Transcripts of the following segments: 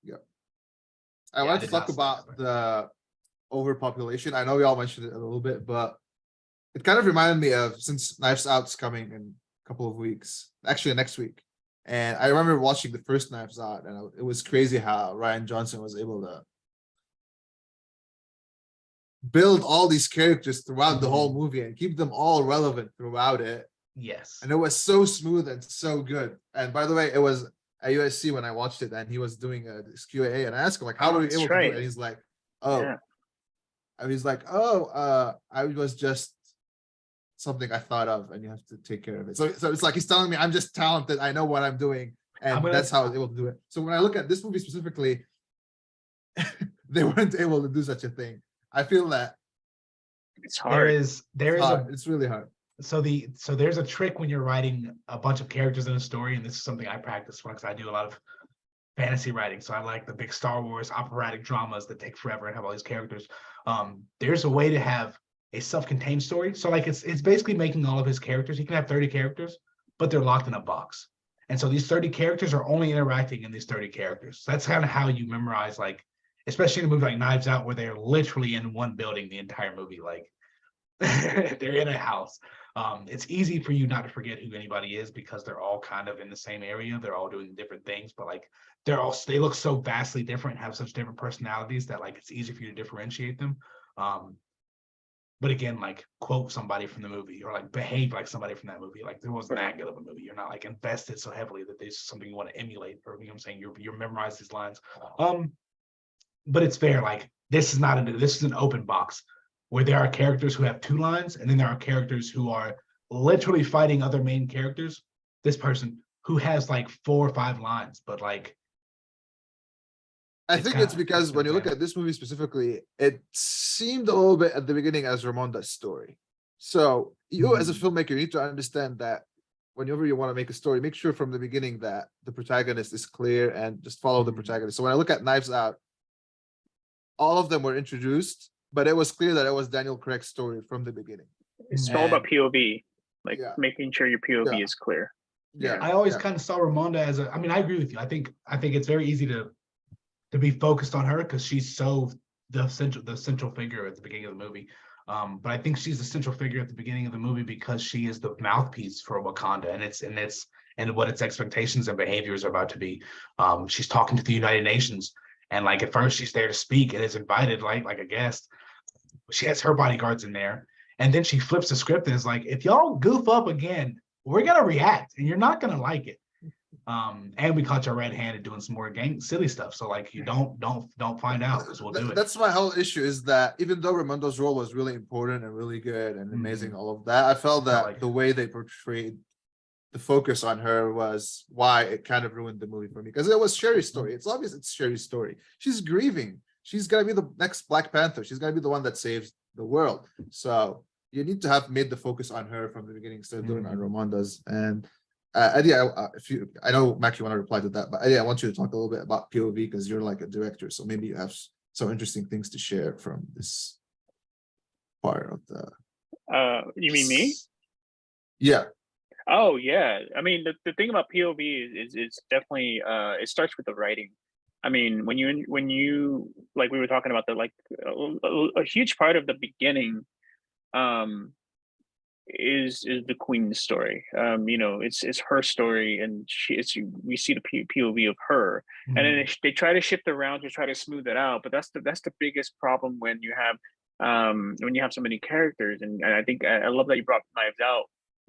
Yeah. I Yeah, I wanted to did talk not see about that. the overpopulation. I know we all mentioned it a little bit, but it kind of reminded me of, since Knives Out's coming in a couple of weeks, actually next week. And I remember watching the first Knives Out, and it was crazy how Rian Johnson was able to build all these characters throughout the whole movie and keep them all relevant throughout it. Yes. And it was so smooth and so good. And by the way, it was at USC when I watched it, and he was doing this QA, and I asked him, like, how were you able to do it? And he's like, I was just something I thought of, and you have to take care of it. So it's like he's telling me I'm just talented, I know what I'm doing, and that's how I was able to do it. So when I look at this movie specifically, they weren't able to do such a thing. I feel that it's hard. It's really hard. So there's a trick when you're writing a bunch of characters in a story, and this is something I practice because I do a lot of fantasy writing. So I like the big Star Wars operatic dramas that take forever and have all these characters. There's a way to have a self-contained story. So like it's basically making all of his characters. He can have 30 characters, but they're locked in a box. And so these 30 characters are only interacting in these 30 characters. So that's kind of how you memorize, like, especially in a movie like Knives Out, where they're literally in one building the entire movie. Like they're in a house. It's easy for you not to forget who anybody is because they're all kind of in the same area. They're all doing different things, but like they look so vastly different, have such different personalities that like it's easy for you to differentiate them. But again, like quote somebody from the movie or like behave like somebody from that movie. Like there wasn't that good of a movie. You're not like invested so heavily that there's something you want to emulate, or you know what I'm saying, you're memorize these lines. But it's fair. Like this is an open box where there are characters who have 2 lines, and then there are characters who are literally fighting other main characters. This person who has like 4 or 5 lines, but like I think it's because when you look at this movie specifically, it seemed a little bit at the beginning as Ramonda's story. So you as a filmmaker, you need to understand that whenever you want to make a story, make sure from the beginning that the protagonist is clear and just follow the protagonist. So when I look at Knives Out, all of them were introduced, but it was clear that it was Daniel Craig's story from the beginning. It's all about POV, like making sure your POV is clear. Yeah, I always kind of saw Ramonda as I mean, I agree with you. I think it's very easy to be focused on her because she's so the central figure at the beginning of the movie. But I think she's the central figure at the beginning of the movie because she is the mouthpiece for Wakanda, and what its expectations and behaviors are about to be. She's talking to the United Nations, and like at first she's there to speak and is invited like a guest. She has her bodyguards in there, and then she flips the script and is like, if y'all goof up again, we're gonna react, and you're not gonna like it. And we caught you red-handed doing some more silly stuff. So like you don't find out because we'll do it. That's my whole issue, is that even though Raimondo's role was really important and really good and amazing, all of that, I felt that like the way they portrayed the focus on her was why it kind of ruined the movie for me. Because it was Sherry's story. It's obvious it's Sherry's story. She's grieving. She's gonna be the next Black Panther. She's gonna be the one that saves the world. So you need to have made the focus on her from the beginning instead of doing it on Raimondo's. And Eddie, I know Mac, you want to reply to that, but Eddie, I want you to talk a little bit about POV because you're like a director, so maybe you have some interesting things to share from this part of the. You mean me? Yeah. Oh yeah. I mean, the thing about POV is definitely it starts with the writing. I mean, when you like we were talking about a huge part of the beginning, is the Queen's story. You know, it's her story, and we see the POV of her, and then they try to shift around to try to smooth it out. But that's the biggest problem when you have so many characters. And I think I love that you brought Knives Out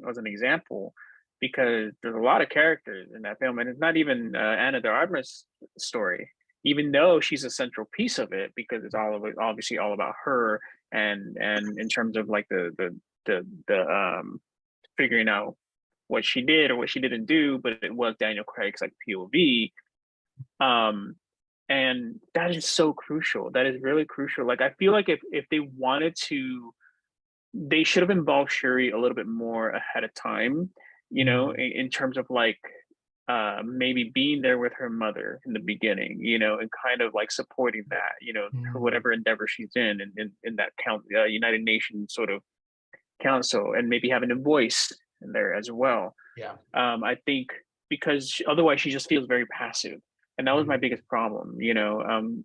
as an example, because there's a lot of characters in that film, and it's not even Ana de Armas' story, even though she's a central piece of it, because it's obviously all about her, and in terms of like the figuring out what she did or what she didn't do, but it was Daniel Craig's like POV. And that is so crucial. That is really crucial. Like I feel like if they wanted to, they should have involved Shuri a little bit more ahead of time, you know, in terms of like maybe being there with her mother in the beginning, you know, and kind of like supporting that, you know, for whatever endeavor she's in that United Nations sort of council, and maybe having a voice in there as well. Yeah. I think because otherwise she just feels very passive. And that was my biggest problem, you know.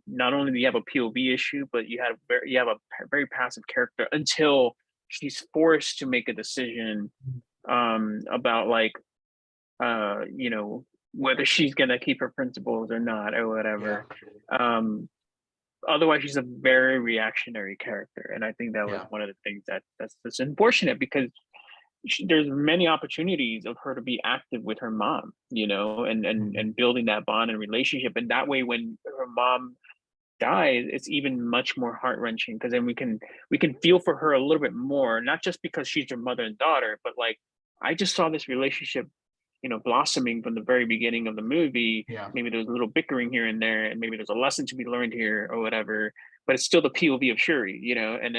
Not only do you have a POV issue, but you have a very passive character until she's forced to make a decision about like you know, whether she's gonna keep her principles or not or whatever. Otherwise she's a very reactionary character, and I think that was one of the things that's unfortunate, because there's many opportunities of her to be active with her mom, you know, and building that bond and relationship. And that way, when her mom dies, it's even much more heart-wrenching, because then we can feel for her a little bit more, not just because she's her mother and daughter, but like I just saw this relationship, you know, blossoming from the very beginning of the movie. Maybe there's a little bickering here and there, and maybe there's a lesson to be learned here or whatever, but it's still the POV of Shuri, you know. And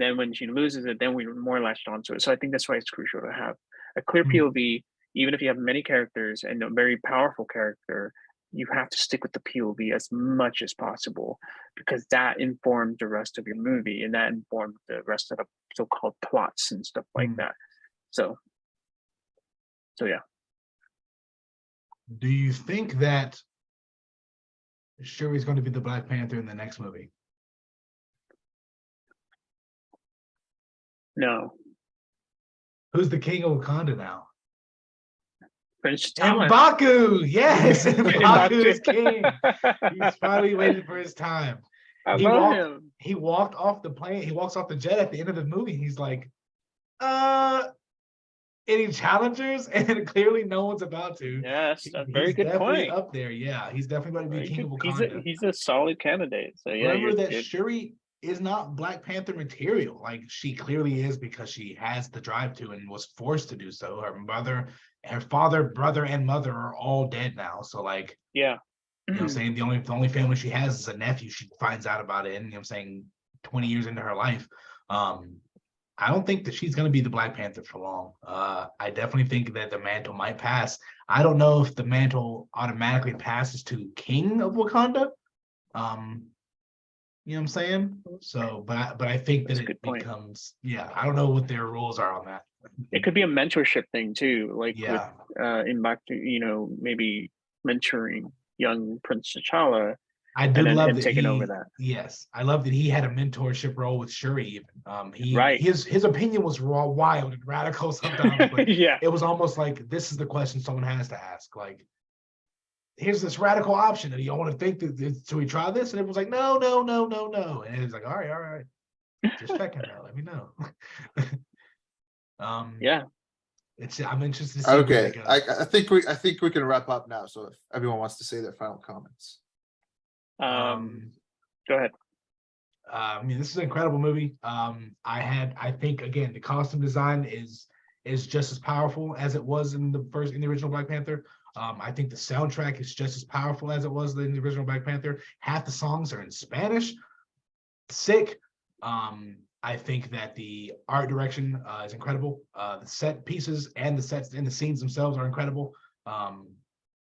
then when she loses it, then we're more latched onto it. So I think that's why it's crucial to have a clear POV, even if you have many characters and a very powerful character. You have to stick with the POV as much as possible, because that informs the rest of your movie, and that informs the rest of the so-called plots and stuff like that. So yeah. Do you think that Shuri's going to be the Black Panther in the next movie? No. Who's the king of Wakanda now? Prince Thomas. M'Baku, yes, M'Baku is king. He's finally waiting for his time. I love him. He walked off the plane. He walks off the jet at the end of the movie. He's like, any challengers? And clearly no one's about to. Yes, a very good point. Up there, yeah. He's definitely going to be king of Wakanda. He's a solid candidate. So yeah, remember that Shuri is not Black Panther material. Like, she clearly is, because she has the drive to and was forced to do so. Her father, brother, and mother are all dead now. So like, you know what I'm saying? The only family she has is a nephew. She finds out about it, and you know what I'm saying, 20 years into her life. I don't think that she's going to be the Black Panther for long. I definitely think that the mantle might pass. I don't know if the mantle automatically passes to King of Wakanda. You know what I'm saying? So, but I think that it becomes, I don't know what their rules are on that. It could be a mentorship thing too, like with, in back to, you know, maybe mentoring young Prince T'Challa. I did love that taking over that. Yes, I love that he had a mentorship role with Shuri. His opinion was raw, wild, and radical sometimes. But it was almost like, this is the question someone has to ask. Like, here's this radical option, and you don't want to think that, should we try this? And everyone's like, no. And it's like, all right, just checking out. Let me know. I'm interested to see. Okay, I think we can wrap up now. So if everyone wants to say their final comments. Go ahead. I mean, this is an incredible movie. I think again, the costume design is just as powerful as it was in the original Black Panther. I think the soundtrack is just as powerful as it was in the original Black Panther. Half the songs are in Spanish. Sick. I think that the art direction is incredible. The set pieces and the sets and the scenes themselves are incredible.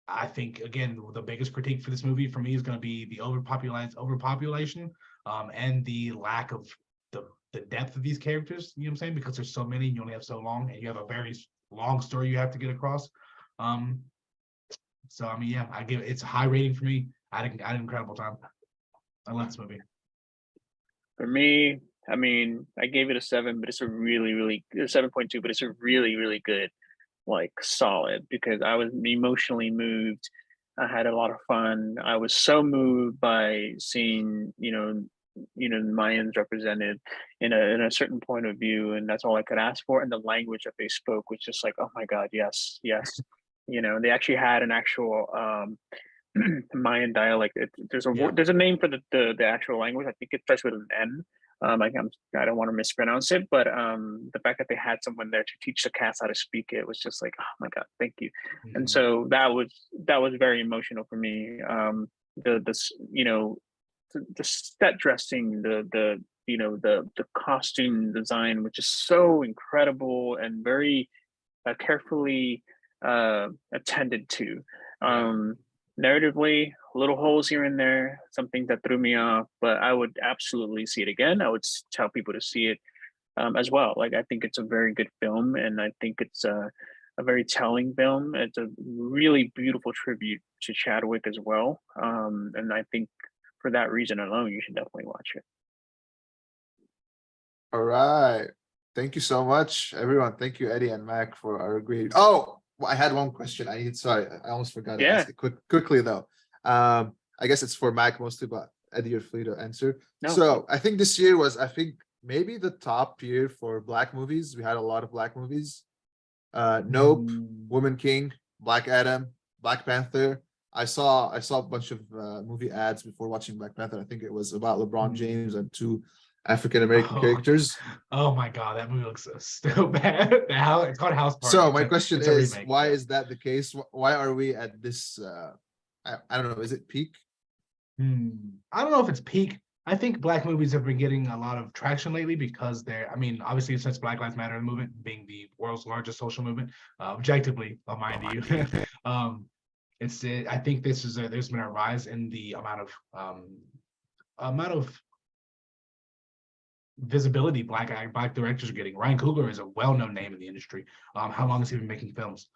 I think, again, the biggest critique for this movie for me is going to be the overpopulation and the lack of the depth of these characters, you know what I'm saying? Because there's so many, you only have so long, and you have a very long story you have to get across. So, I mean, it's a high rating for me. I had an incredible time. I love this movie. For me, I mean, I gave it a 7, but it's a really, really 7.2, but it's a really, really good, like, solid, because I was emotionally moved. I had a lot of fun. I was so moved by seeing, you know, Mayans represented in a certain point of view, and that's all I could ask for. And the language that they spoke was just like, oh my God, yes. You know, they actually had an actual Mayan dialect. There's a name for the actual language. I think it starts with an N. I don't want to mispronounce it, but the fact that they had someone there to teach the cast how to speak it was just like, oh my God, thank you. And so that was very emotional for me. The set dressing, the costume design, which is so incredible and very carefully attended to. Narratively, little holes here and there, some things that threw me off, but I would absolutely see it again. I would tell people to see it as well. Like, I think it's a very good film, and I think it's a very telling film. It's a really beautiful tribute to Chadwick as well. And I think for that reason alone, you should definitely watch it. All right. Thank you so much, everyone. Thank you, Eddie and Mac, for our great. Oh, well, I had one question. Sorry, I almost forgot to ask it quickly though. I guess it's for Mac mostly, but Eddie, you're free to answer. No. So I think this year was, I think, maybe the top year for Black movies. We had a lot of Black movies. Nope, Woman King, Black Adam, Black Panther. I saw a bunch of movie ads before watching Black Panther. I think it was about LeBron James and two African American characters. Oh my god, that movie looks so bad. It's called House Party. So my question is, why is that the case? Why are we at this? I don't know. Is it peak? I don't know if it's peak. I think Black movies have been getting a lot of traction lately because they're, I mean, obviously since Black Lives Matter movement being the world's largest social movement, objectively, I'll mind you, I think there's been a rise in the amount of visibility Black directors are getting. Ryan Coogler is a well-known name in the industry. How long has he been making films?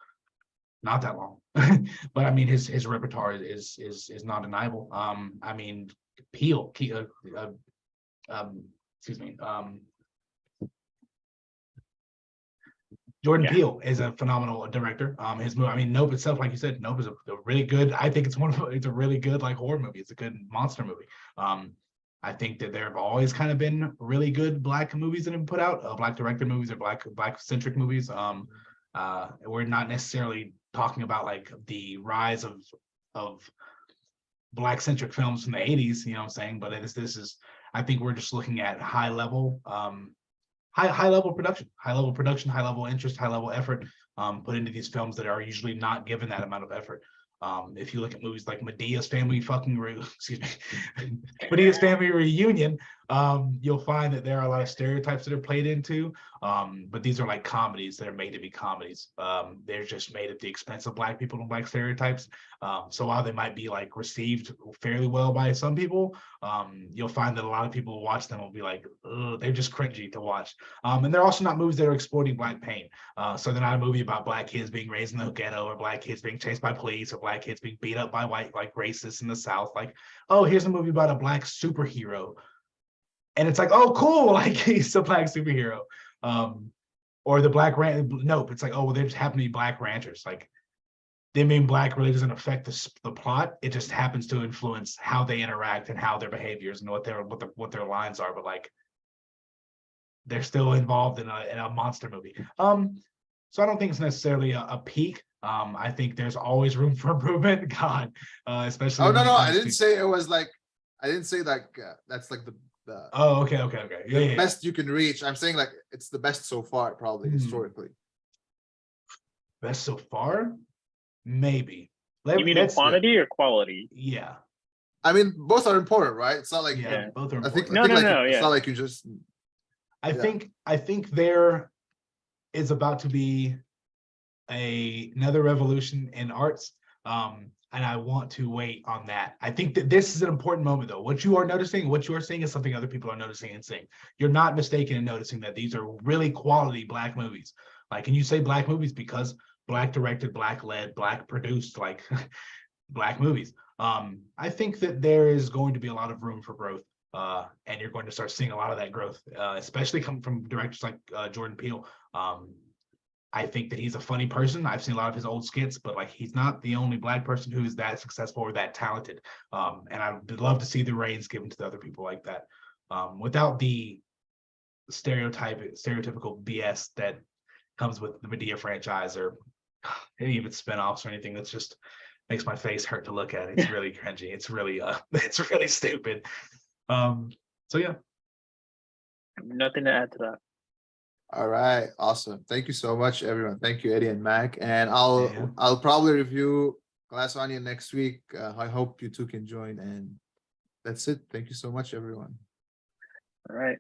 Not that long, but I mean his repertoire is not deniable. I mean Peele, Jordan Peele is a phenomenal director. His movie, I mean, Nope itself, like you said, Nope is a really good. I think it's a really good like horror movie. It's a good monster movie. I think that there have always kind of been really good Black movies that have been put out, Black directed movies or Black centric movies. We're not necessarily talking about like the rise of Black centric films from the 80s, you know what I'm saying? But this is, I think we're just looking at high level production, high level interest, high level effort put into these films that are usually not given that amount of effort. If you look at movies like Medea's Family Reunion, you'll find that there are a lot of stereotypes that are played into, but these are like comedies that are made to be comedies. They're just made at the expense of Black people and Black stereotypes. So while they might be like received fairly well by some people, you'll find that a lot of people who watch them will be like, they're just cringy to watch. And they're also not movies that are exploiting Black pain. So they're not a movie about Black kids being raised in the ghetto or Black kids being chased by police or Black kids being beat up by white like racists in the South. Like, oh, here's a movie about a Black superhero. And it's like, oh, cool, like he's a Black superhero. Or the Black Nope, it's like, oh, well, there just happen to be Black ranchers. Like, them being Black really doesn't affect the plot. It just happens to influence how they interact and how their behaviors and what their lines are. But like, they're still involved in a monster movie. So I don't think it's necessarily a peak. I think there's always room for improvement. God, especially. Oh no, I didn't say it was like. I didn't say like that's like the. Oh, okay. The best you can reach. I'm saying like it's the best so far, probably historically. Best so far, maybe. You mean in quantity or quality? Yeah. I mean, both are important, right? It's not like both are important. I think no. It's not like you just. I think there is about to be another revolution in arts. And I want to wait on that. I think that this is an important moment, though. What you are noticing, what you are seeing is something other people are noticing and seeing. You're not mistaken in noticing that these are really quality Black movies. Like, and you say Black movies because Black directed, Black led, Black produced, like Black movies. I think that there is going to be a lot of room for growth. And you're going to start seeing a lot of that growth, especially coming from directors like Jordan Peele. I think that he's a funny person. I've seen a lot of his old skits, but like he's not the only Black person who is that successful or that talented. And I would love to see the reins given to the other people like that, without the stereotypical BS that comes with the Medea franchise or any of its spinoffs or anything. That's just makes my face hurt to look at. It's really cringy. It's really it's really stupid. So yeah. Nothing to add to that. All right, awesome. Thank you so much, everyone. Thank you, Eddie and Mac. And I'll probably review Glass Onion next week. I hope you two can join. And that's it. Thank you so much, everyone. All right.